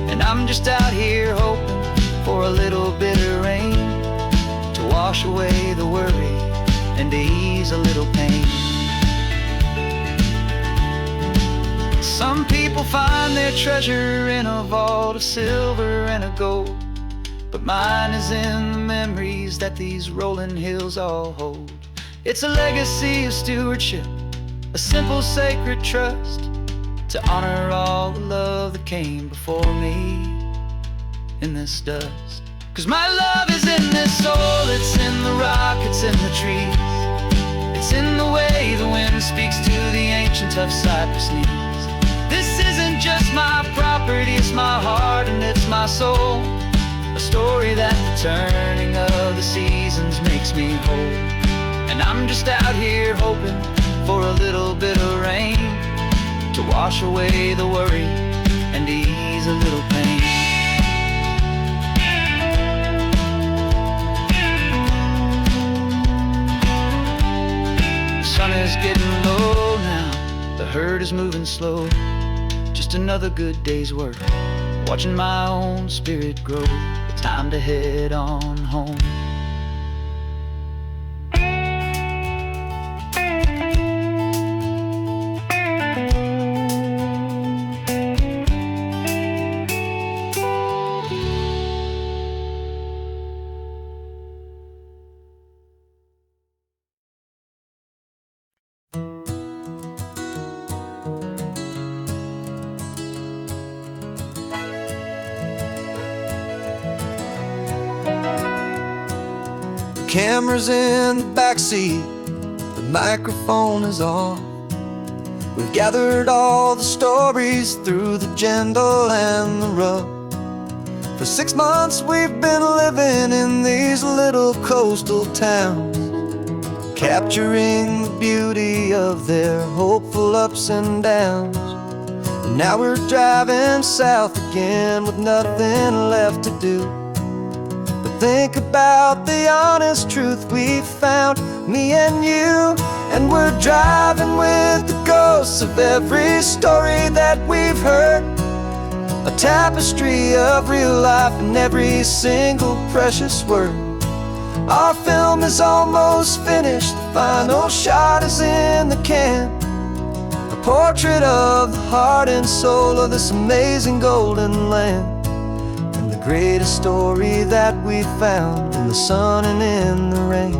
And I'm just out here hoping for a little bit of rain to wash away the worry and to ease a little pain. Some people find their treasure in a vault of silver and of gold, but mine is in the memories that these rolling hills all hold. It's a legacy of stewardship, a simple sacred trust to honor all the love that came before me in this dust. 'Cause my love is in this soul, it's in the rock, it's in the trees. It's in the way the wind speaks to the ancient tough cypress knees. This isn't just my property, it's my heart and it's my soul. A story that the turning of the seasons makes me whole. And I'm just out here hoping for a little bit of rain to wash away the worry and ease a little pain. The sun is getting low now, the herd is moving slow. Just another good day's work, watching my own spirit grow. It's time to head on home. Camera's in the backseat, the microphone is on. We've gathered all the stories through the gentle and the rough. For 6 months we've been living in these little coastal towns, capturing the beauty of their hopeful ups and downs. And now we're driving south again with nothing left to do. Think about the honest truth we found, me and you. And we're driving with the ghosts of every story that we've heard, a tapestry of real life and every single precious word. Our film is almost finished, the final shot is in the can, a portrait of the heart and soul of this amazing golden land. Greatest story that we found in the sun and in the rain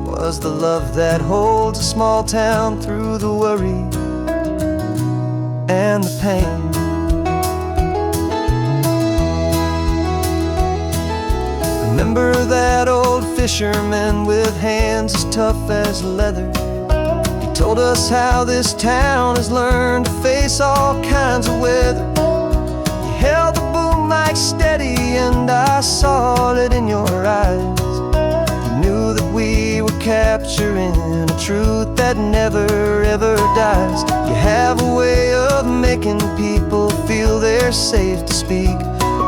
was the love that holds a small town through the worry and the pain. Remember that old fisherman with hands as tough as leather? He told us how this town has learned to face all kinds of weather. You held the boom mic steady and I saw it in your eyes. You knew that we were capturing a truth that never ever dies. You have a way of making people feel they're safe to speak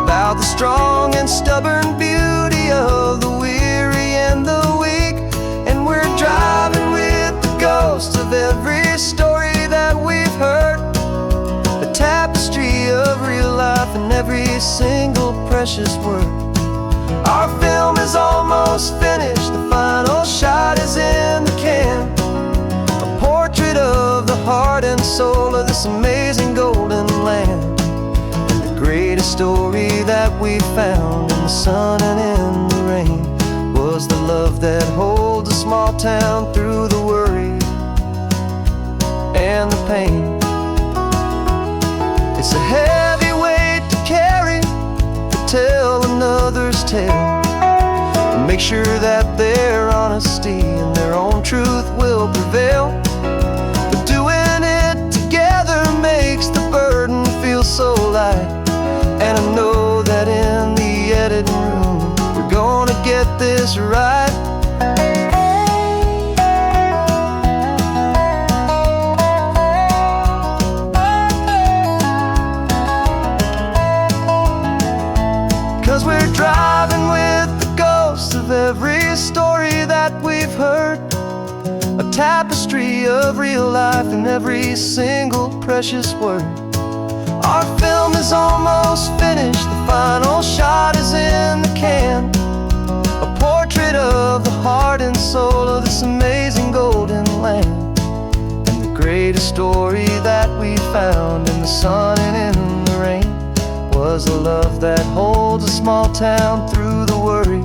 about the strong and stubborn beauty of the weary and the weak. And we're driving with the ghosts of every story that we've heard, a tapestry of real life and every single precious word. Our film is almost finished, the final shot is in the can, a portrait of the heart and soul of this amazing golden land. And the greatest story that we found in the sun and in the rain was the love that holds a small town through the worry and the pain. It's a heavy weight to carry, to tell another's tale, and make sure that their honesty and their own truth will prevail. But doing it together makes the burden feel so light. And I know that in the editing room we're gonna get this right. 'Cause we're driving with the ghosts of every story that we've heard, a tapestry of real life and every single precious word. Our film is almost finished, the final shot is in the can, a portrait of the heart and soul of this amazing golden land. And the greatest story that we found in the sun and in the rain was a love that holds a small town through the worry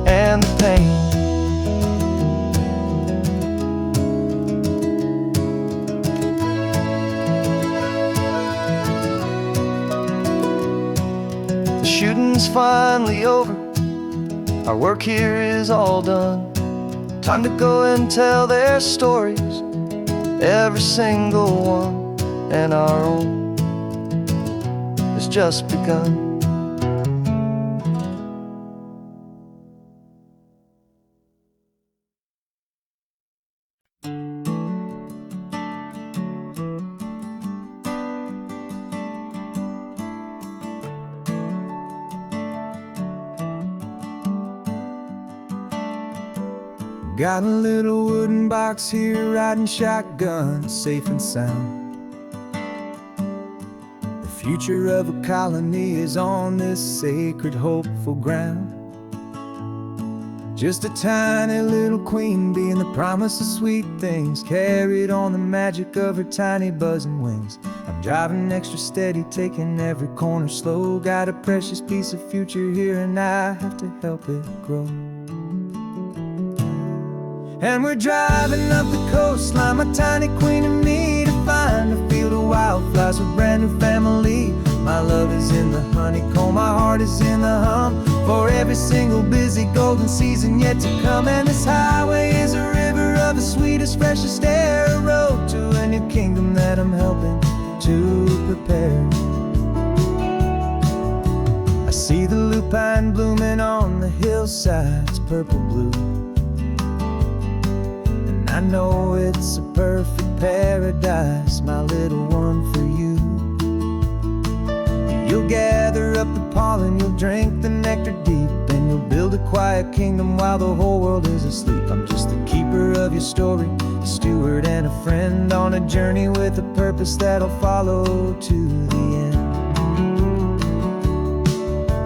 and the pain. shooting's finally over, our work here is all done. Time to go and tell their stories, every single one, and our own has just begun. Got a little wooden box here, riding shotgun, safe and sound. The future of a colony is on this sacred, hopeful ground. Just a tiny little queen bee, and the promise of sweet things carried on the magic of her tiny buzzing wings. I'm driving extra steady, taking every corner slow. Got a precious piece of future here, and I have to help it grow. And we're driving up the coastline, my tiny queen and me, to find a field of wildflowers with brand new family. My love is in the honeycomb, my heart is in the hum, for every single busy golden season yet to come. And this highway is a river of the sweetest, freshest air, a road to a new kingdom that I'm helping to prepare. I see the lupine blooming on the hillsides, purple blue. I know it's a perfect paradise, my little one, for you. You'll gather up the pollen, you'll drink the nectar deep, and you'll build a quiet kingdom while the whole world is asleep. I'm just the keeper of your story, a steward and a friend, on a journey with a purpose that'll follow to the end.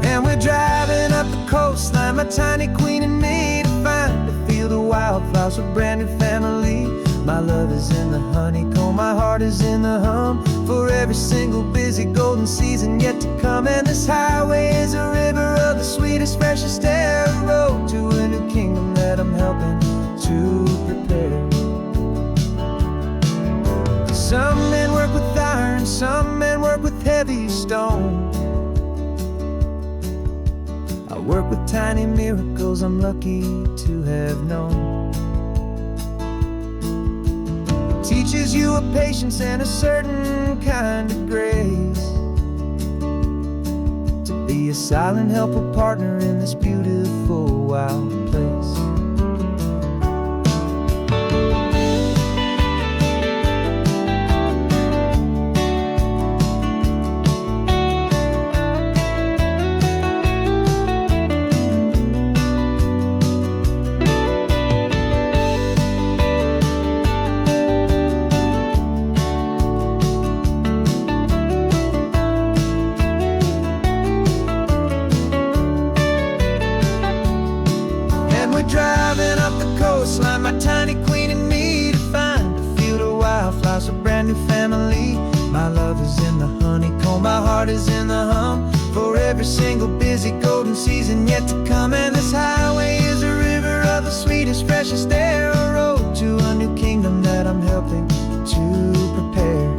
And we're driving up the coastline, my tiny queen and me, to find a field of wildflowers with brand new family. My love is in the honeycomb, my heart is in the hum, for every single busy golden season yet to come. And this highway is a river of the sweetest, freshest air, a road to a new kingdom that I'm helping to prepare. Some men work with iron, some men work with heavy stone. I work with tiny miracles I'm lucky to have known. It teaches you a patience and a certain kind of grace, to be a silent, helpful partner in this beautiful, wild place. Driving up the coastline, my tiny queen and me, to find a field of wildflowers, a brand new family. My love is in the honeycomb, my heart is in the hum, for every single busy golden season yet to come. And this highway is a river of the sweetest, freshest air, a road to a new kingdom that I'm helping to prepare.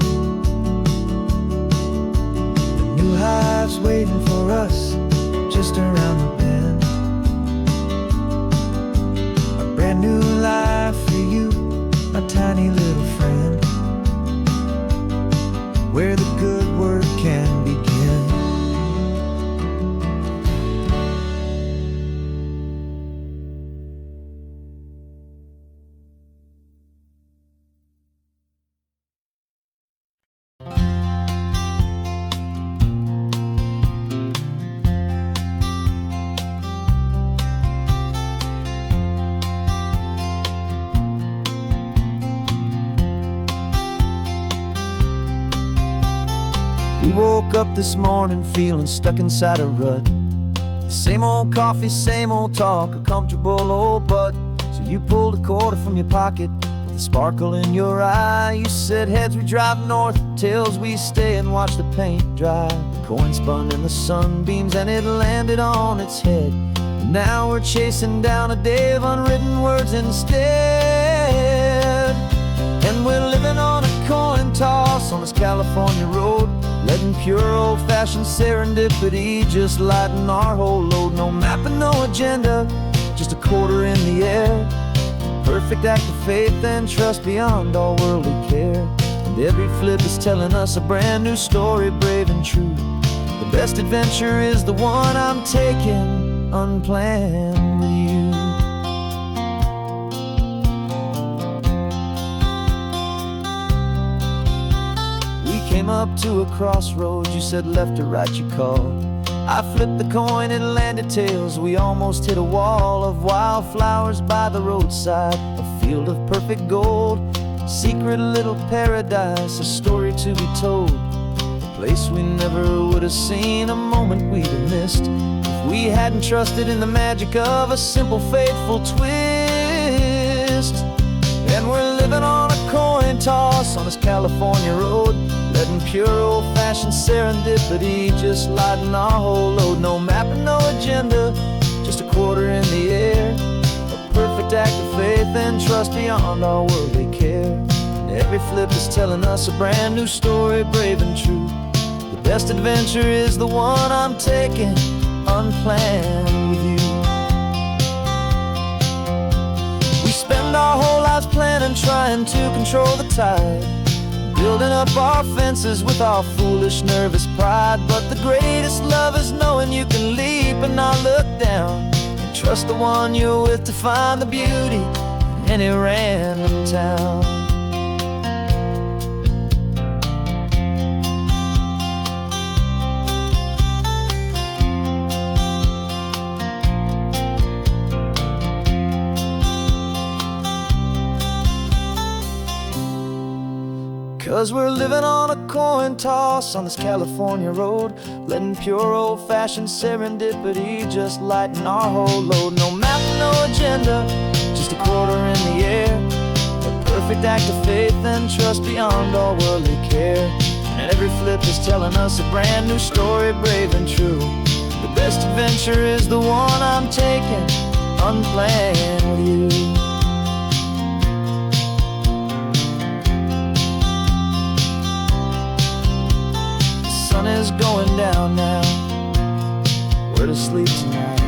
The new hive's waiting for us just around the bend. Brand new life for you, my tiny little friend, where the good work can begin. We woke up this morning feeling stuck inside a rut. Same old coffee, same old talk, a comfortable old butt. So you pulled a quarter from your pocket with a sparkle in your eye. You said, heads we drive north, tails we stay and watch the paint dry. The coin spun in the sunbeams and it landed on its head. And now we're chasing down a day of unwritten words instead. And we're living on a coin toss on this California road, letting pure old-fashioned serendipity just lighten our whole load. No map and no agenda, just a quarter in the air. Perfect act of faith and trust beyond all worldly care. And every flip is telling us a brand new story, brave and true. The best adventure is the one I'm taking unplanned with you. We came up to a crossroads, you said left or right you called. I flipped the coin, it landed tails. We almost hit a wall of wildflowers by the roadside, a field of perfect gold, secret little paradise, a story to be told, a place we never would have seen, a moment we'd have missed if we hadn't trusted in the magic of a simple, faithful twist. And we're living on a coin toss on this California road, letting pure old-fashioned serendipity just lighten our whole load. No map and no agenda, just a quarter in the air. A perfect act of faith and trust beyond our worldly care. And every flip is telling us a brand new story, brave and true. The best adventure is the one I'm taking unplanned with you. We spend our whole lives planning, trying to control the tide, building up our fences with our foolish, nervous pride. But the greatest love is knowing you can leap and not look down, and trust the one you're with to find the beauty in any random town. 'Cause we're living on a coin toss on this California road, letting pure old-fashioned serendipity just lighten our whole load. No map, no agenda, just a quarter in the air. A perfect act of faith and trust beyond all worldly care. And every flip is telling us a brand new story, brave and true. The best adventure is the one I'm taking unplanned with you. The sun is going down now, we're to sleep tonight.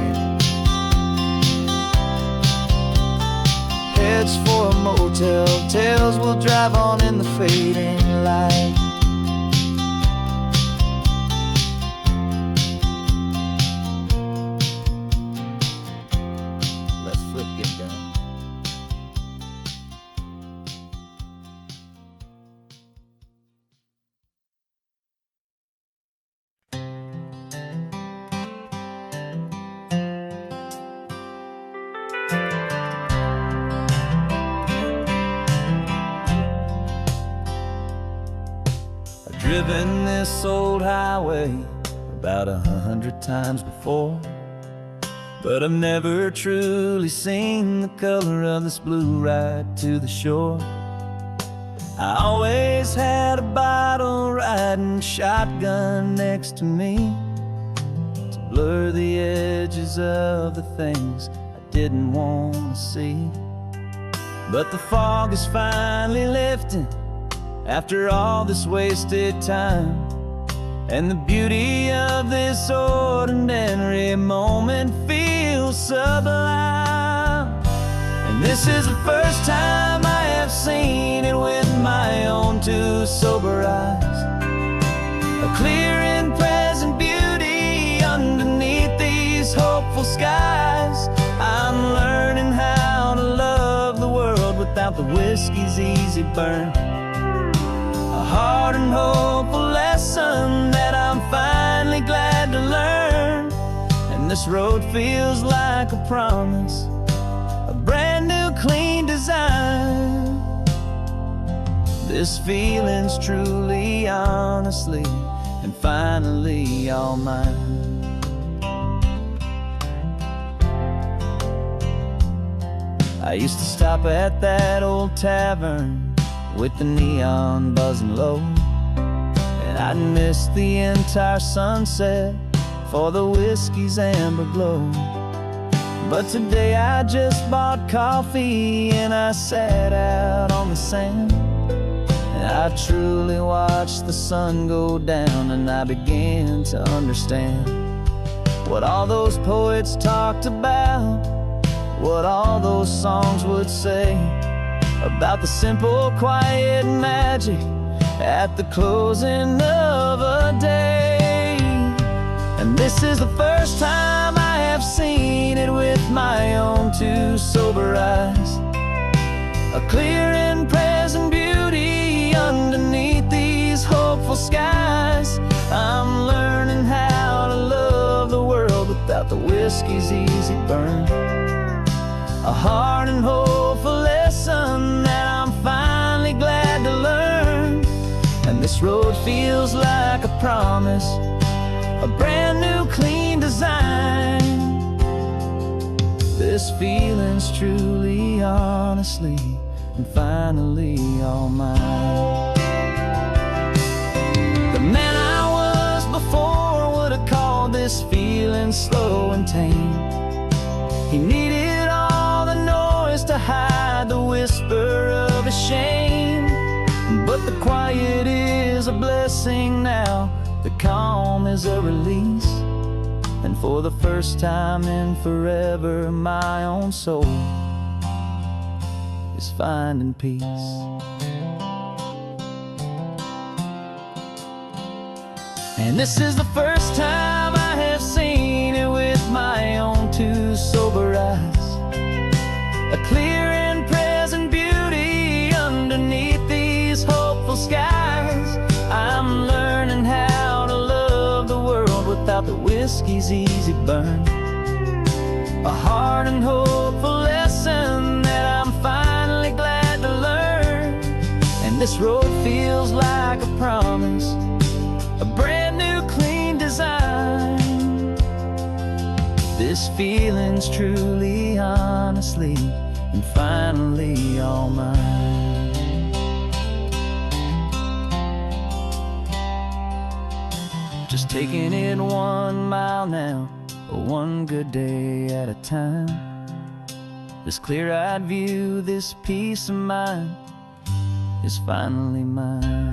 Heads for a motel, tails will drive on in the fading light. Let's flip get down. Driven this old highway about 100 times before, but I've never truly seen the color of this blue ride to the shore. I always had a bottle riding shotgun next to me to blur the edges of the things I didn't want to see. But the fog is finally lifting after all this wasted time, and the beauty of this ordinary moment feels sublime. And this is the first time I have seen it with my own two sober eyes, a clear and present beauty underneath these hopeful skies. I'm learning how to love the world without the whiskey's easy burn, a hard and hopeful lesson that I'm finally glad to learn. And this road feels like a promise, a brand new clean design. This feeling's truly, honestly, and finally all mine. I used to stop at that old tavern with the neon buzzing low, and I'd miss the entire sunset for the whiskey's amber glow. But today I just bought coffee and I sat out on the sand, and I truly watched the sun go down, and I began to understand what all those poets talked about, what all those songs would say about the simple, quiet magic at the closing of a day. And this is the first time I have seen it with my own two sober eyes, a clear and present beauty underneath these hopeful skies. I'm learning how to love the world without the whiskey's easy burn, a hard and hopeful lesson that I'm finally glad to learn. And this road feels like a promise, a brand new clean design. This feeling's truly, honestly, and finally all mine. The man I was before would have called this feeling slow and tame. He needed all the noise to hide the whisper of his shame. But the quiet is a blessing now, the calm is a release. And for the first time in forever, my own soul is finding peace. And this is the first time I have seen it with my own two sober eyes, a clear and present beauty underneath these hopeful skies. I'm learning how to love the world without the whiskey's easy burn, a hard and hopeful lesson that I'm finally glad to learn. And this road feels like a promise, a brand new clean design. This feeling's truly, honestly, and finally all mine. Just taking it 1 mile now, one good day at a time. This clear-eyed view, this peace of mind is finally mine.